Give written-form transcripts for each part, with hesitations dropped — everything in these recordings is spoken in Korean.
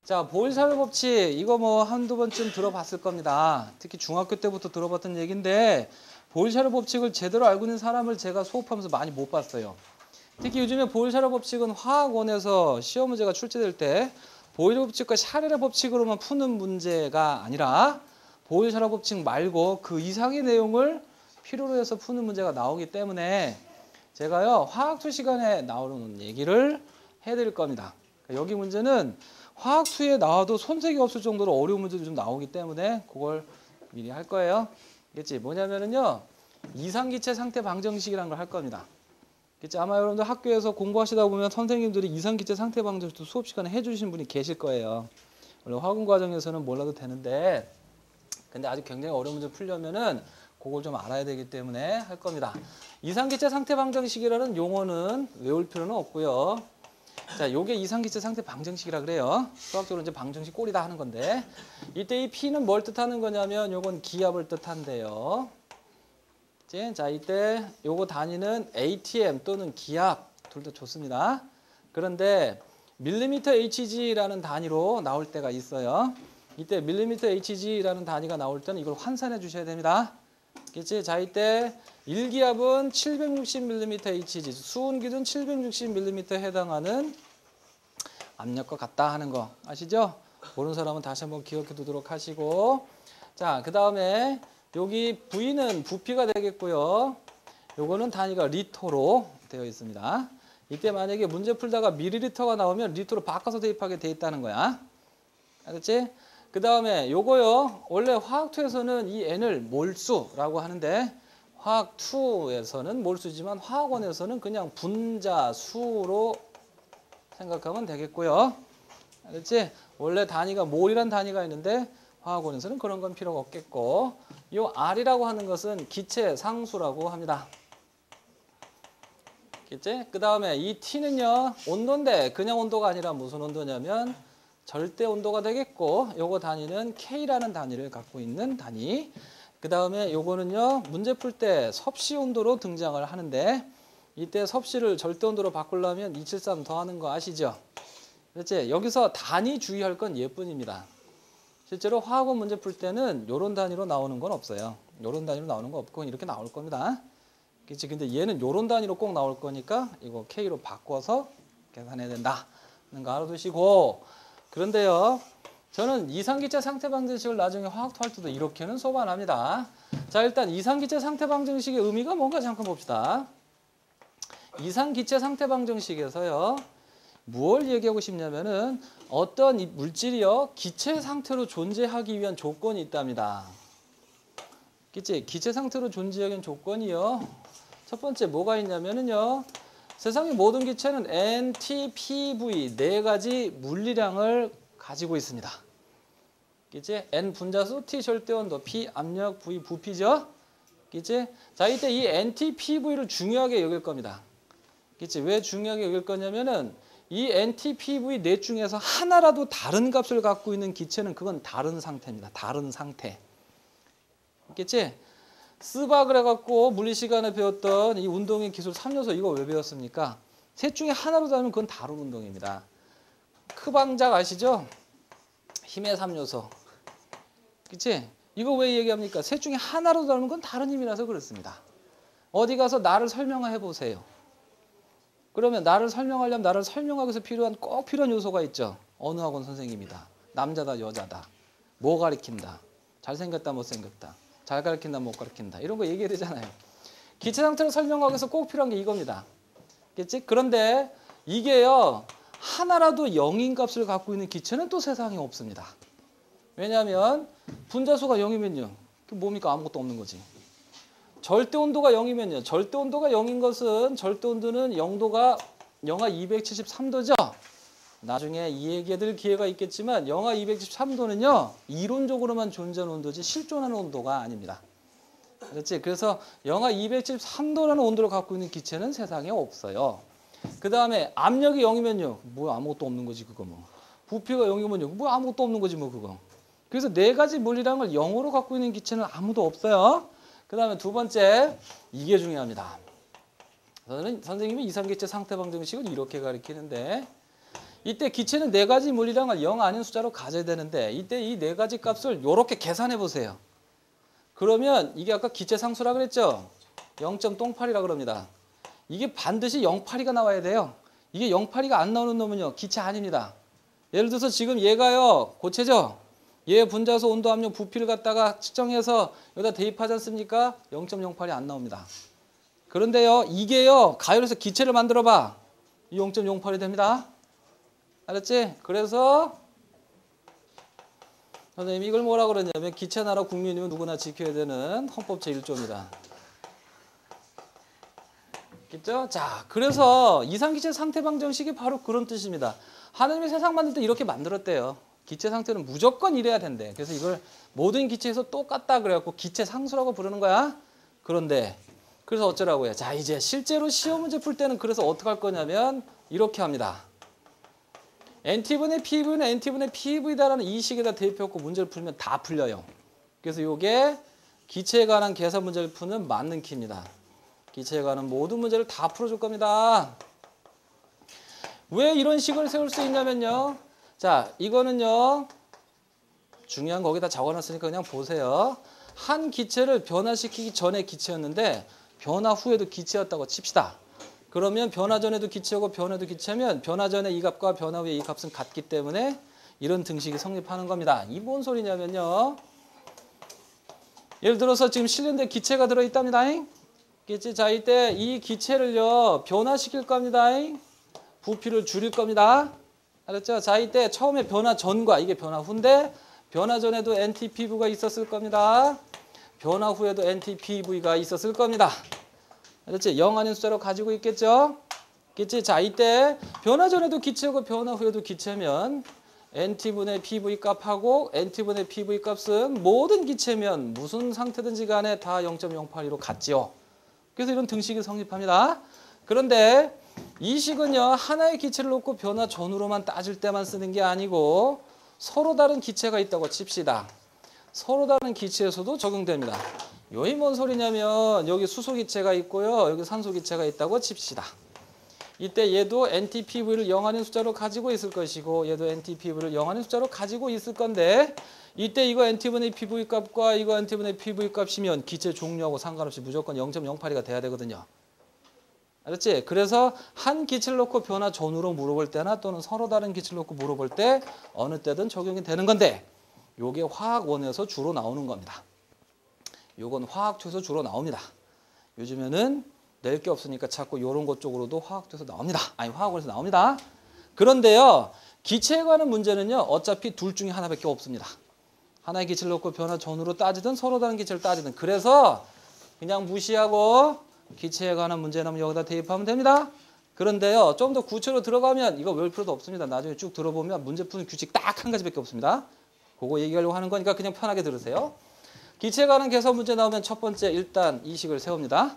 자, 보일샤르 법칙 이거 뭐 한두 번쯤 들어봤을 겁니다. 특히 중학교 때부터 들어봤던 얘기인데 보일샤르 법칙을 제대로 알고 있는 사람을 제가 수업하면서 많이 못 봤어요. 특히 요즘에 보일샤르 법칙은 화학원에서 시험 문제가 출제될 때 보일샤르 법칙과 샤르르 법칙으로만 푸는 문제가 아니라 보일샤르 법칙 말고 그 이상의 내용을 필요로 해서 푸는 문제가 나오기 때문에 제가요 화학2 시간에 나오는 얘기를 해드릴 겁니다. 여기 문제는 화학2에 나와도 손색이 없을 정도로 어려운 문제도 좀 나오기 때문에 그걸 미리 할 거예요. 알겠지? 뭐냐면은요 이상기체 상태 방정식이라는 걸 할 겁니다. 알겠지? 아마 여러분들 학교에서 공부하시다 보면 선생님들이 이상기체 상태 방정식도 수업 시간에 해주신 분이 계실 거예요. 원래 화학원 과정에서는 몰라도 되는데 근데 아주 굉장히 어려운 문제 풀려면은 그걸 좀 알아야 되기 때문에 할 겁니다. 이상기체 상태 방정식이라는 용어는 외울 필요는 없고요. 자, 요게 이상기체 상태 방정식이라 그래요. 수학적으로 이제 방정식 꼴이다 하는 건데 이때 이 P는 뭘 뜻하는 거냐면 요건 기압을 뜻한대요. 자, 이때 요거 단위는 ATM 또는 기압 둘 다 좋습니다. 그런데 밀리미터 Hg라는 단위로 나올 때가 있어요. 이때 밀리미터 Hg라는 단위가 나올 때는 이걸 환산해 주셔야 됩니다. 그치? 자, 이때 1기압은 760mm Hg, 수온기준 760mm에 해당하는 압력과 같다 하는 거 아시죠? 모르는 사람은 다시 한번 기억해 두도록 하시고 자, 그 다음에 여기 V는 부피가 되겠고요. 요거는 단위가 리터로 되어 있습니다. 이때 만약에 문제 풀다가 미리리터가 나오면 리터로 바꿔서 대입하게 돼 있다는 거야. 알겠지? 그 다음에 요거요. 원래 화학2에서는 이 N을 몰수라고 하는데 화학2에서는 몰수지만 화학원에서는 그냥 분자수로 생각하면 되겠고요. 알겠지? 원래 단위가 몰이란 단위가 있는데 화학원에서는 그런 건 필요가 없겠고 요 R이라고 하는 것은 기체 상수라고 합니다. 알겠지? 그 다음에 이 T는요. 온도인데 그냥 온도가 아니라 무슨 온도냐면 절대 온도가 되겠고 요거 단위는 K라는 단위를 갖고 있는 단위. 그 다음에 요거는요. 문제 풀 때 섭씨 온도로 등장을 하는데 이때 섭씨를 절대 온도로 바꾸려면 273 더하는 거 아시죠? 그렇지? 여기서 단위 주의할 건 얘뿐입니다. 실제로 화학원 문제 풀 때는 요런 단위로 나오는 건 없어요. 요런 단위로 나오는 거 없고 이렇게 나올 겁니다. 그렇지? 근데 얘는 요런 단위로 꼭 나올 거니까 이거 K로 바꿔서 계산해야 된다는 거 알아두시고 그런데요. 저는 이상기체 상태 방정식을 나중에 화학2 할 때도 이렇게는 수업 안 합니다. 자, 일단 이상기체 상태 방정식의 의미가 뭔가 잠깐 봅시다. 이상기체 상태 방정식에서요. 무엇을 얘기하고 싶냐면은 어떤 물질이요. 기체 상태로 존재하기 위한 조건이 있답니다. 그치? 기체 상태로 존재하기 위한 조건이요. 첫 번째 뭐가 있냐면은요. 세상의 모든 기체는 N, T, P, V 네 가지 물리량을 가지고 있습니다. 그치? N 분자수, T 절대온도, P 압력, V 부피죠. 그치? 자, 이때 이 N, T, P, V를 중요하게 여길 겁니다. 그치? 왜 중요하게 여길 거냐면은 이 N, T, P, V 넷 중에서 하나라도 다른 값을 갖고 있는 기체는 그건 다른 상태입니다. 다른 상태. 그치? 스바 그래갖고 물리 시간에 배웠던 이 운동의 기술 3요소 이거 왜 배웠습니까? 셋 중에 하나로 다르면 그건 다른 운동입니다. 크방작 아시죠? 힘의 3요소. 그치? 이거 왜 얘기합니까? 셋 중에 하나로 다르면 그건 다른 힘이라서 그렇습니다. 어디 가서 나를 설명해 보세요. 그러면 나를 설명하려면 나를 설명하기 위해서 꼭 필요한 요소가 있죠. 어느 학원 선생님이다. 남자다 여자다. 뭐 가리킨다. 잘생겼다 못생겼다. 잘 가르친다 못 가르친다 이런 거 얘기해야 되잖아요. 기체 상태를 설명하기 위해서 꼭 필요한 게 이겁니다. 그렇지? 그런데 이게요 하나라도 0인 값을 갖고 있는 기체는 또 세상에 없습니다. 왜냐하면 분자수가 0이면요 뭡니까? 아무것도 없는 거지. 절대 온도가 0이면요 절대 온도가 0인 것은 절대 온도는 0도가 영하 273도죠. 나중에 이 얘기해드릴 기회가 있겠지만 영하 273도는요 이론적으로만 존재하는 온도지 실존하는 온도가 아닙니다. 그렇지? 그래서 영하 273도라는 온도를 갖고 있는 기체는 세상에 없어요. 그 다음에 압력이 0이면요 뭐 아무것도 없는 거지 그거 뭐. 부피가 0이면요 뭐 아무것도 없는 거지 뭐 그거. 그래서 네 가지 물리량을 0으로 갖고 있는 기체는 아무도 없어요. 그 다음에 두 번째 이게 중요합니다. 선생님이 이상기체 상태 방정식을 이렇게 가리키는데 이때 기체는 네 가지 물리량을 0 아닌 숫자로 가져야 되는데 이때 이 네 가지 값을 이렇게 계산해 보세요. 그러면 이게 아까 기체 상수라 그랬죠? 0.08이라 그럽니다. 이게 반드시 082가 나와야 돼요. 이게 082가 안 나오는 놈은요, 기체 아닙니다. 예를 들어서 지금 얘가요, 고체죠? 얘 분자수 온도 압력 부피를 갖다가 측정해서 여기다 대입하지 않습니까? 0.08이 안 나옵니다. 그런데요, 이게요, 가열해서 기체를 만들어 봐. 0.08이 됩니다. 알았지? 그래서 선생님이 이걸 뭐라 그러냐면 기체 나라 국민이면 누구나 지켜야 되는 헌법 제1조입니다. 있죠? 자, 그래서 이상기체 상태 방정식이 바로 그런 뜻입니다. 하느님이 세상 만들 때 이렇게 만들었대요. 기체 상태는 무조건 이래야 된대. 그래서 이걸 모든 기체에서 똑같다 그래갖고 기체 상수라고 부르는 거야. 그런데 그래서 어쩌라고요? 자, 이제 실제로 시험 문제 풀 때는 그래서 어떻게 할 거냐면 이렇게 합니다. NT분의 PV는 NT분의 PV다라는 이 식에다 대입해갖고 문제를 풀면 다 풀려요. 그래서 이게 기체에 관한 계산 문제를 푸는 맞는 키입니다. 기체에 관한 모든 문제를 다 풀어줄 겁니다. 왜 이런 식을 세울 수 있냐면요. 자, 이거는요. 중요한 거기다 적어놨으니까 그냥 보세요. 한 기체를 변화시키기 전에 기체였는데 변화 후에도 기체였다고 칩시다. 그러면 변화 전에도 기체고 변화 후에도 기체면 변화 전에 이 값과 변화 후에 이 값은 같기 때문에 이런 등식이 성립하는 겁니다. 이 뭔 소리냐면요. 예를 들어서 지금 실린더에 기체가 들어있답니다. 그치? 자, 이때 이 기체를요 변화시킬 겁니다. 부피를 줄일 겁니다. 알았죠? 자, 이때 처음에 변화 전과 이게 변화 후인데 변화 전에도 NTPV가 있었을 겁니다. 변화 후에도 NTPV가 있었을 겁니다. 알았지? 0 아닌 숫자로 가지고 있겠죠? 그치? 자, 이때 변화 전에도 기체고 변화 후에도 기체면 NT분의 PV 값하고 NT분의 PV 값은 모든 기체면 무슨 상태든지 간에 다 0.082로 같지요. 그래서 이런 등식이 성립합니다. 그런데 이 식은요, 하나의 기체를 놓고 변화 전후로만 따질 때만 쓰는 게 아니고 서로 다른 기체가 있다고 칩시다. 서로 다른 기체에서도 적용됩니다. 여기 뭔 소리냐면 여기 수소 기체가 있고요, 여기 산소 기체가 있다고 칩시다. 이때 얘도 NTPV를 0 아닌 숫자로 가지고 있을 것이고 얘도 NTPV를 0 아닌 숫자로 가지고 있을 건데 이때 이거 NT분의 PV 값과 이거 NT분의 PV 값이면 기체 종류하고 상관없이 무조건 0.082가 돼야 되거든요. 알았지? 그래서 한 기체를 놓고 변화 전후로 물어볼 때나 또는 서로 다른 기체를 놓고 물어볼 때 어느 때든 적용이 되는 건데 요게 화학원에서 주로 나오는 겁니다. 요건 화학초에서 주로 나옵니다. 요즘에는 낼 게 없으니까 자꾸 요런 것 쪽으로도 화학초에서 나옵니다. 아니 화학원에서 나옵니다. 그런데요. 기체에 관한 문제는요. 어차피 둘 중에 하나밖에 없습니다. 하나의 기체를 놓고 변화 전후로 따지든 서로 다른 기체를 따지든 그래서 그냥 무시하고 기체에 관한 문제는 여기다 대입하면 됩니다. 그런데요. 좀 더 구체로 들어가면 이거 외울 필요도 없습니다. 나중에 쭉 들어보면 문제 푸는 규칙 딱 한 가지밖에 없습니다. 그거 얘기하려고 하는 거니까 그냥 편하게 들으세요. 기체에 관한 계산 문제 나오면 첫 번째 일단 이 식을 세웁니다.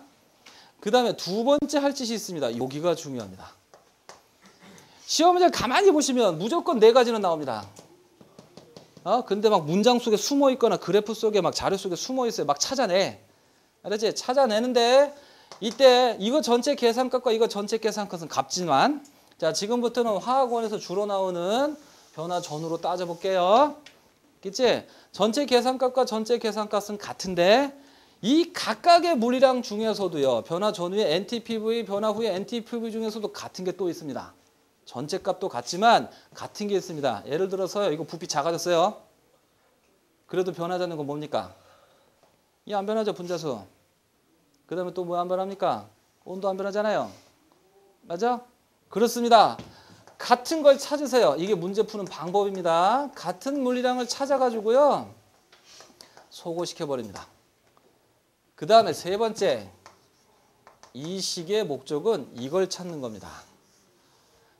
그 다음에 두 번째 할 짓이 있습니다. 여기가 중요합니다. 시험 문제를 가만히 보시면 무조건 네 가지는 나옵니다. 근데 막 문장 속에 숨어 있거나 그래프 속에 막 자료 속에 숨어 있어요. 막 찾아내. 알았지? 찾아내는데 이때 이거 전체 계산값과 이거 전체 계산값은 같지만 자, 지금부터는 화학원에서 주로 나오는 변화 전후로 따져볼게요. 그치? 전체 계산값과 전체 계산값은 같은데 이 각각의 물리량 중에서도요. 변화 전후에 NTPV, 변화 후에 NTPV 중에서도 같은 게 또 있습니다. 전체 값도 같지만 같은 게 있습니다. 예를 들어서 이거 부피 작아졌어요. 그래도 변하자는 건 뭡니까? 이 안 변하죠, 분자수. 그 다음에 또 뭐 안 변합니까? 온도 안 변하잖아요. 맞아? 그렇습니다. 같은 걸 찾으세요. 이게 문제 푸는 방법입니다. 같은 물리량을 찾아가지고요. 소거시켜버립니다. 그 다음에 세 번째, 이 식의 목적은 이걸 찾는 겁니다.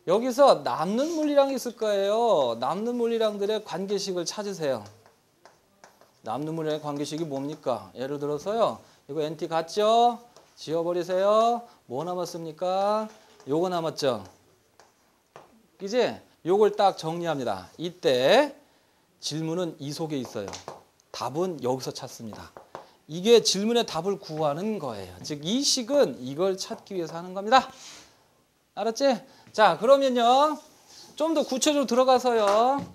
여기서 남는 물리량이 있을 거예요. 남는 물리량들의 관계식을 찾으세요. 남는 물리량의 관계식이 뭡니까? 예를 들어서요. 이거 NT 같죠? 지워버리세요. 뭐 남았습니까? 요거 남았죠? 그지? 요걸 딱 정리합니다. 이때 질문은 이 속에 있어요. 답은 여기서 찾습니다. 이게 질문의 답을 구하는 거예요. 즉 이 식은 이걸 찾기 위해서 하는 겁니다. 알았지? 자, 그러면요. 좀 더 구체적으로 들어가서요.